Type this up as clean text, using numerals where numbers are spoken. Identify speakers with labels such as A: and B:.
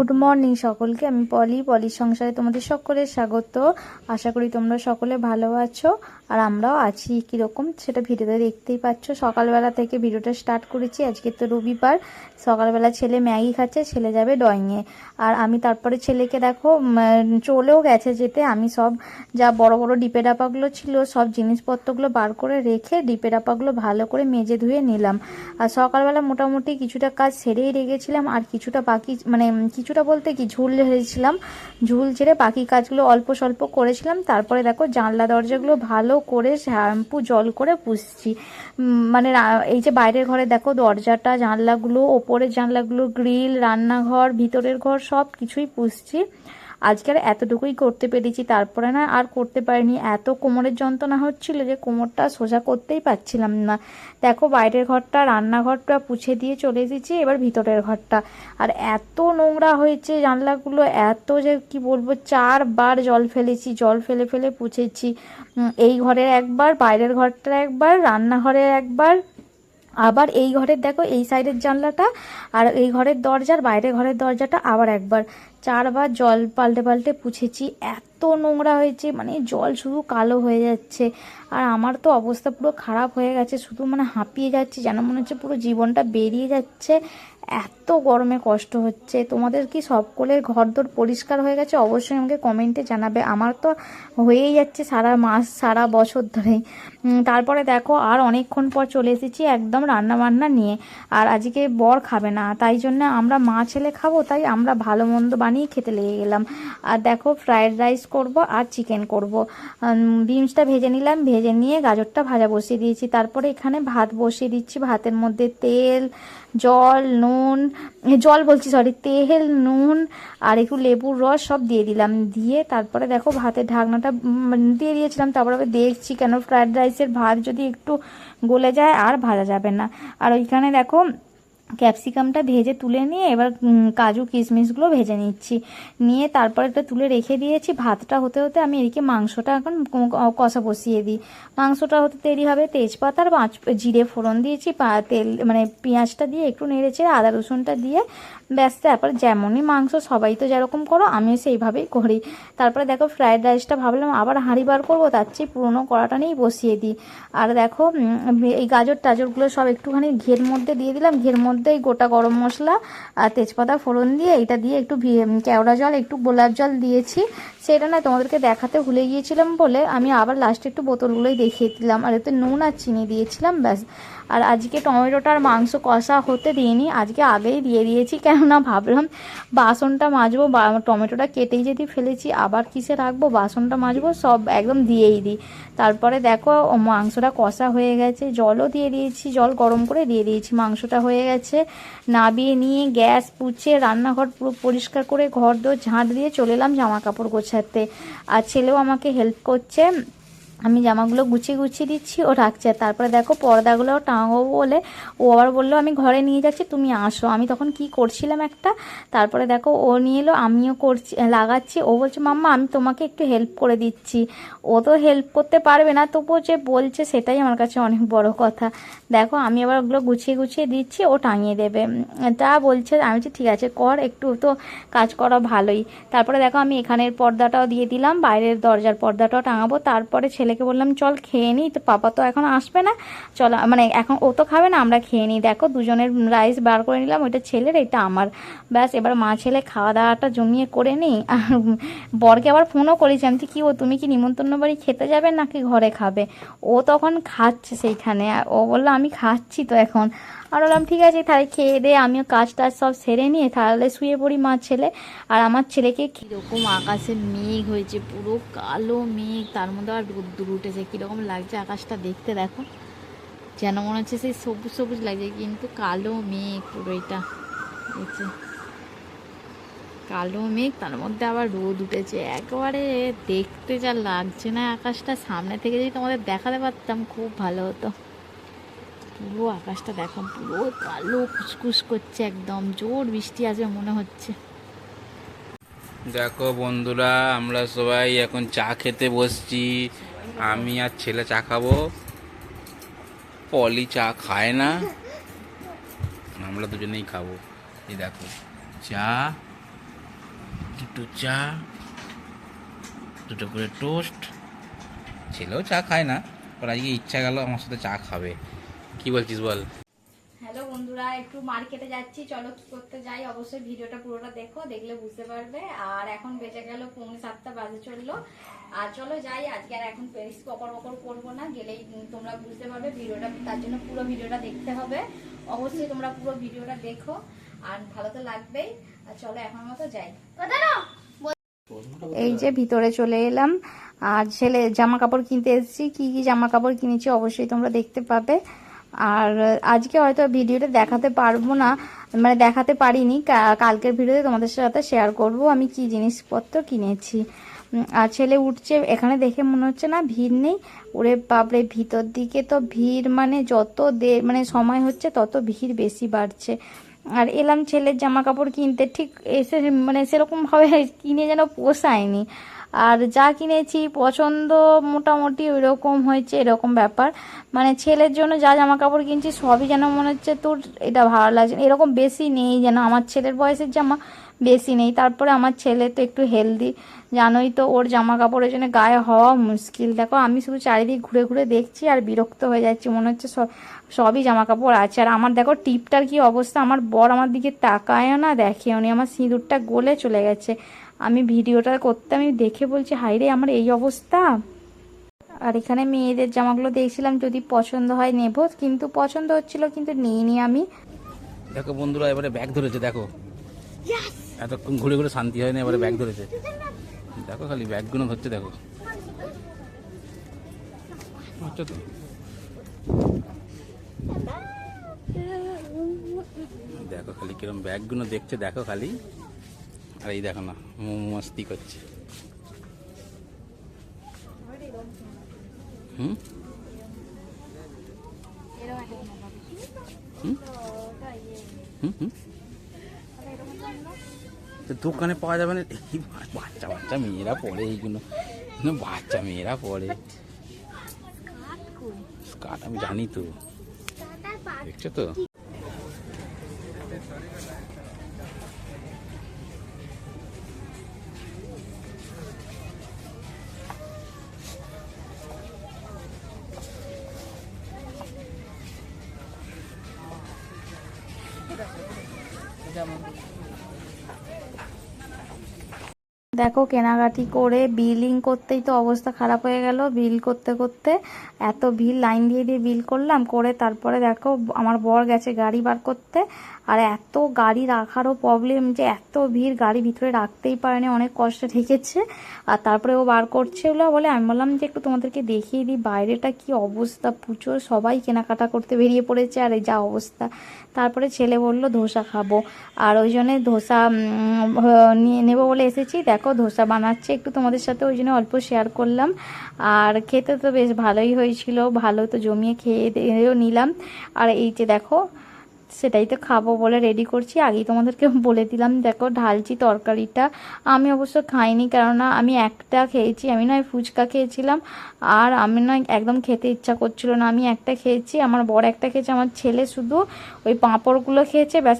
A: Good morning সকলকে। আমি পলির সংসারে তোমাদের সকলের স্বাগত। আশা করি তোমরা সকলে ভালো আছো আর আমরাও আছি। কীরকম সেটা ভিডিওতে দেখতেই পাচ্ছ। সকালবেলা থেকে ভিডিওটা স্টার্ট করেছি। আজকে তো রবিবার। সকালবেলা ছেলে ম্যাগি খাচ্ছে, ছেলে যাবে ড্রয়িংয়ে। আর আমি তারপরে ছেলেকে দেখো চলেও গেছে যেতে। আমি সব যা বড় বড় ডিপে ডাপাগুলো ছিল সব জিনিসপত্রগুলো বার করে রেখে ডিপে ডাপাগুলো ভালো করে মেজে ধুয়ে নিলাম। আর সকালবেলা মোটামুটি কিছুটা কাজ সেরেই রেখেছিলাম, আর কিছুটা বাকি, মানে কিছুটা বলতে কি ঝুল ঝেড়েছিলাম, ঝুল ঝেড়ে বাকি কাজগুলো অল্প স্বল্প করেছিলাম। তারপরে দেখো জানলা দরজাগুলো ভালো করে শ্যাম্পু জল করে পুষছি। মানে এই যে বাইরের ঘরে দেখো দরজাটা, জানলাগুলো, ওপরের জানলাগুলো, গ্রিল, রান্নাঘর, ভিতরের ঘর সব কিছুই পুষছি। আজকের এতটুকুই করতে পেরেছি, তারপরে না আর করতে পারিনি। এত কোমরের যন্ত্রণা হচ্ছিল যে কোমরটা সোজা করতেই পারছিলাম না। দেখো বাইরের ঘরটা, রান্নাঘরটা পুছে দিয়ে চলে এসেছি, এবার ভিতরের ঘরটা। আর এত নোংরা হয়েছে জানলাগুলো, এত যে কি বলবো, 4বার জল ফেলেছি, জল ফেলে ফেলে পুছেছি। এই ঘরের একবার, বাইরের ঘরটা একবার, রান্নাঘরের একবার, আবার এই ঘরের দেখো এই সাইডের জানলাটা, আর এই ঘরের দরজার বাইরের ঘরের দরজাটা আবার একবার, 4বার জল পাল্টে পাল্টে পুছেছি। এত নোংরা হয়েছে, মানে জল শুধু কালো হয়ে যাচ্ছে। আর আমার তো অবস্থা পুরো খারাপ হয়ে গেছে, শুধু মানে হাঁপিয়ে যাচ্ছে, যেন মনে হচ্ছে পুরো জীবনটা বেরিয়ে যাচ্ছে। এত গরমে কষ্ট হচ্ছে। তোমাদের কি সকলের ঘরদোর পরিষ্কার হয়ে গেছে? অবশ্যই আমাকে কমেন্টে জানাবে। আমার তো হয়েই যাচ্ছে সারা মাস, সারা বছর ধরেই। তারপরে দেখো আর অনেকক্ষণ পর চলে এসেছি একদম রান্না বান্না নিয়ে। আর আজকে বর খাবে না, তাই জন্য আমরা মা ছেলে খাবো, তাই আমরা ভালো মন্দ বানিয়ে খেতে লেগে গেলাম। আর দেখো ফ্রায়েড রাইস করব আর চিকেন করব। বিনসটা ভেজে নিলাম, ভেজে নিয়ে গাজরটা ভাজা বসিয়ে দিয়েছি। তারপরে এখানে ভাত বসিয়ে দিচ্ছি। ভাতের মধ্যে তেল, জল, নুন, জল বলছি সরি, তেল, নুন আর একটু লেবুর রস সব দিয়ে দিলাম। দিয়ে তারপরে দেখো ভাতের ঢাকনাটা দিয়ে দিয়েছিলাম। তারপরে আবার দেখছি, কেন ফ্রায়েড রাইসের ভাত যদি একটু গলে যায় আর ভাজা যাবে না। আর ওইখানে দেখো ক্যাপসিকামটা ভেজে তুলে নিয়ে এবার কাজু কিশমিশগুলো ভেজে নিচ্ছি। নিয়ে তারপরে এটা তুলে রেখে দিয়েছি। ভাতটা হতে হতে আমি এদিকে মাংসটা এখন কষা বসিয়ে দিই। মাংসটা হতে দেরি হবে। তেজপাতা আর জিরে ফোড়ন দিয়েছি, তেল মানে পেঁয়াজটা দিয়ে একটু নেড়েচেড়ে আদা রসুনটা দিয়ে ব্যাস। তারপর যেমনই মাংস সবাই তো যেরকম করো আমিও সেইভাবেই করি। তারপরে দেখো ফ্রায়েড রাইসটা ভাবলাম আবার হাঁড়ি বার করবো, তার চেয়ে পুরোনো কড়াটা নিয়েই বসিয়ে দিই। আর দেখো এই গাজর টাজরগুলো সব একটুখানি ঘিয়ের মধ্যে দিয়ে দিলাম। ঘিয়ের মধ্যে এই গোটা গরম মশলা আর তেজপাতা ফোড়ন দিয়ে এটা দিয়ে একটু কেওড়া জল, একটু গোলাপ জল দিয়েছি। সেটা না তোমাদেরকে দেখাতে ভুলে গিয়েছিলাম বলে আমি আবার লাস্টে একটু বোতলগুলোই দেখিয়ে দিলাম। আর এতে নুন আর চিনি দিয়েছিলাম, ব্যাস। আর আজকে টমেটোটার মাংস কষা হতে দিইনি, আজকে আগেই দিয়ে দিয়েছি। কেননা ভাবলাম বাসনটা মাজবো, টমেটোটা কেটেই যদি ফেলেছি আবার কিসে রাখবো, বাসনটা মাজবো, সব একদম দিয়েই দিই। তারপরে দেখো মাংসটা কষা হয়ে গেছে, জলও দিয়ে দিয়েছি, জল গরম করে দিয়ে দিয়েছি। মাংসটা হয়ে গেছে, নাবিয়ে নিয়ে গ্যাস পুছে রান্নাঘর পুরো পরিষ্কার করে ঘর দোর ঝাঁট দিয়ে চলে এলাম জামা কাপড় গোছাতে। আর ছেলেও আমাকে হেল্প করছে, আমি জামাগুলো গুছিয়ে গুছিয়ে দিচ্ছি, ও রাখছে। তারপরে দেখো পর্দাগুলো টাঙাবো বলে ও আবার বললো আমি ঘরে নিয়ে যাচ্ছি, তুমি আসো। আমি তখন কি করছিলাম একটা, তারপরে দেখো ও নিয়ে এলো, আমিও করছি, লাগাচ্ছি। ও বলছে মাম্মা আমি তোমাকে একটু হেল্প করে দিচ্ছি। ও তো হেল্প করতে পারবে না, তবুও যে বলছে সেটাই আমার কাছে অনেক বড় কথা। দেখো আমি আবার ওগুলো গুছিয়ে গুছিয়ে দিচ্ছি, ও টাঙিয়ে দেবে তা বলছে। আমি বলছি ঠিক আছে কর, একটু তো কাজ করা ভালোই। তারপরে দেখো আমি এখানের পর্দাটাও দিয়ে দিলাম, বাইরের দরজার পর্দাটাও টাঙাবো। তারপরে ছেলেকে বললাম চল খেয়ে নিই, তো পাপা তো এখন আসবে না, চল মানে এখন ও তো খাবে না, আমরা খেয়ে নিই। দেখো দুজনের রাইস বার করে নিলাম, ওইটা ছেলের, এটা আমার, ব্যাস। এবার মা ছেলে খাওয়া দাওয়াটা জমিয়ে করে নিই। আর বরকে আবার ফোনও করেছি, আমি কি ও তুমি কি নিমন্ত্রণ বাড়ি খেতে যাবে নাকি ঘরে খাবে? ও তখন খাচ্ছে সেইখানে, ও বললো আমি খাচ্ছি তো এখন। আর বললাম ঠিক আছে তাহলে খেয়ে দে, আমিও কাজ টাজ সব সেরে নিয়ে তাহলে শুয়ে পড়ি মা ছেলে। আর আমার ছেলেকে কীরকম আকাশে মেঘ হয়েছে, পুরো কালো মেঘ, তার মধ্যে আর রোদ্দুর উঠেছে, কীরকম লাগছে আকাশটা দেখতে দেখো, যেন মনে হচ্ছে সেই সবুজ সবুজ লাগছে, কিন্তু কালো মেঘ পুরো। এটা হচ্ছে কালো মেঘ, তার মধ্যে আবার রোদ উঠেছে, একেবারে দেখতে যা লাগছে না আকাশটা। সামনে থেকে যদি তোমাদের দেখাতে পারতাম খুব ভালো হতো। পুরো আকাশটা দেখো, পুরো কালো কুচকুচ করছে, একদম জোর বৃষ্টি আসবে মনে হচ্ছে।
B: দেখো বন্ধুরা, আমরা সবাই এখন চা খেতে বসছি। আমি আর ছেলে চা খাবো, পলি চা খায় না, আমরা দুজনেই খাবো। এই দেখো চা, দুটো চা, দুটো করে টোস্ট। ছেলেও চা খায় না, ওর আজকে ইচ্ছা গেল আমার সাথে চা খাবে। কি বলছিস বল?
A: হ্যালো বন্ধুরা, একটু মার্কেটে যাচ্ছি, চলো কি করতে যাই অবশ্যই ভিডিওটা পুরোটা দেখো, দেখলে বুঝতে পারবে। আর এখন বেজে গেল 6:45 বাজে চললো। আর চলো যাই, আজকে আর এখন পেরিস পকর করবো না, গেলেই তোমরা বুঝতে পারবে ভিডিওটা, তার জন্য পুরো ভিডিওটা দেখতে হবে। অবশ্যই তোমরা পুরো ভিডিওটা দেখো, আর ভালো তো লাগবেই। আর চলো এখন মতো যাই। এই যে ভিতরে চলে এলাম, আর ছেলে জামা কাপড় কিনতে এসেছি। কি কি জামা কাপড় কিনেছি অবশ্যই তোমরা দেখতে পাবে। আর আজকে হয়তো ভিডিওটা দেখাতে পারবো না, মানে দেখাতে পারিনি, কালকের ভিডিওতে তোমাদের সাথে শেয়ার করব আমি কি জিনিসপত্র কিনেছি। আর ছেলে উঠছে, এখানে দেখে মনে হচ্ছে না ভিড় নেই, ওরে বাপরে ভিতর দিকে তো ভিড়, মানে যত মানে সময় হচ্ছে তত ভিড় বেশি বাড়ছে। আর এলাম ছেলের জামা কাপড় কিনতে, ঠিক এসে মানে সেরকমভাবে কিনে যেন পোষায়নি। আর যা কিনেছি পছন্দ মোটামুটি ওই রকম হয়েছে, এরকম ব্যাপার। মানে ছেলের জন্য যা জামা কাপড় কিনছি সবই যেন মনে হচ্ছে তোর এটা ভালো লাগছে, এরকম বেশি নেই, যেন আমার ছেলের বয়সের জামা বেশি নেই। তারপরে আমার ছেলে তো একটু হেলদি, জানোই তো, ওর জামা কাপড়ের জন্য গায়ে হওয়া মুশকিল। দেখো আমি শুধু চারিদিক ঘুরে ঘুরে দেখছি আর বিরক্ত হয়ে যাচ্ছি, মনে হচ্ছে সবই জামা কাপড় আছে। আর আমার দেখো টিপটার কি অবস্থা, আমার বর আমার দিকে তাকায়ও না, দেখেও নি, আমার সিঁদুরটা গলে চলে গেছে। আমি ভিডিওটা করতে আমি দেখে বলছি হাই রে আমার এই অবস্থা। আর এখানে মেয়েদের জামাগুলো দেখছিলাম, যদি পছন্দ হয় নেব, কিন্তু পছন্দ হচ্ছিল কিন্তু নিইনি আমি।
B: দেখো বন্ধুরা, এবারে ব্যাগ ধরেছে, দেখো এতক্ষণ ঘুরে ঘুরে শান্তি হয় না, এবারে ব্যাগ ধরেছে। দেখো খালি ব্যাগগুলো ধরছে, দেখো আচ্ছা তো দেখো খালি কিরম ব্যাগগুলো দেখছে, দেখো খালি। আর এই দেখো না মস্তি করছে। হুম হুম হুম হুম তো দোকানে পাওয়া যাবে না, এই বাচ্চা বাচ্চা মেয়েরা পরে এইগুলো, বাচ্চা মেয়েরা পরে স্কার্ট, আমি জানি তো, দেখছো তো।
A: দেখো কেনাকাটি করে বিলিং করতেই তো অবস্থা খারাপ হয়ে গেল। বিল করতে করতে এত ভিড়, লাইন দিয়ে দিয়ে বিল করলাম, করে তারপরে দেখো আমার বর গেছে গাড়ি বার করতে। আর এত গাড়ি রাখারও প্রবলেম, যে এত ভিড় গাড়ি ভিতরে রাখতেই পারেনি, অনেক কষ্টে ঠেকেছে। আর তারপরে ও বার করছে বলে আমি বললাম যে একটু তোমাদেরকে দেখিয়ে দিই বাইরেটা কি অবস্থা। পুজোর সবাই কেনাকাটা করতে বেরিয়ে পড়েছে, আর এই যা অবস্থা। তারপরে ছেলে বলল ধোসা খাবো, আর ওই জন্যে ধোসা নিয়ে নেবো বলে এসেছি। দেখো ধোসা বানাচ্ছে, একটু তোমাদের সাথে ওই জন্য অল্প শেয়ার করলাম। আর খেতে তো বেশ ভালোই হয়েছিল, ভালো তো জমিয়ে খেয়ে দিয়েও নিলাম। আর এই যে দেখো সেটাই তো খাবো বলে রেডি করছি, আগেই তোমাদেরকে বলে দিলাম। দেখো ঢালছি তরকারিটা, আমি অবশ্য খাইনি, কেননা আমি একটা খেয়েছি, আমি নয় ফুচকা খেয়েছিলাম, আর আমি নয় একদম খেতে ইচ্ছা করছিল না, আমি একটা খেয়েছি, আমার বড় একটা খেয়েছে, আমার ছেলে শুধু ওই পাঁপড়গুলো খেয়েছে ব্যাস।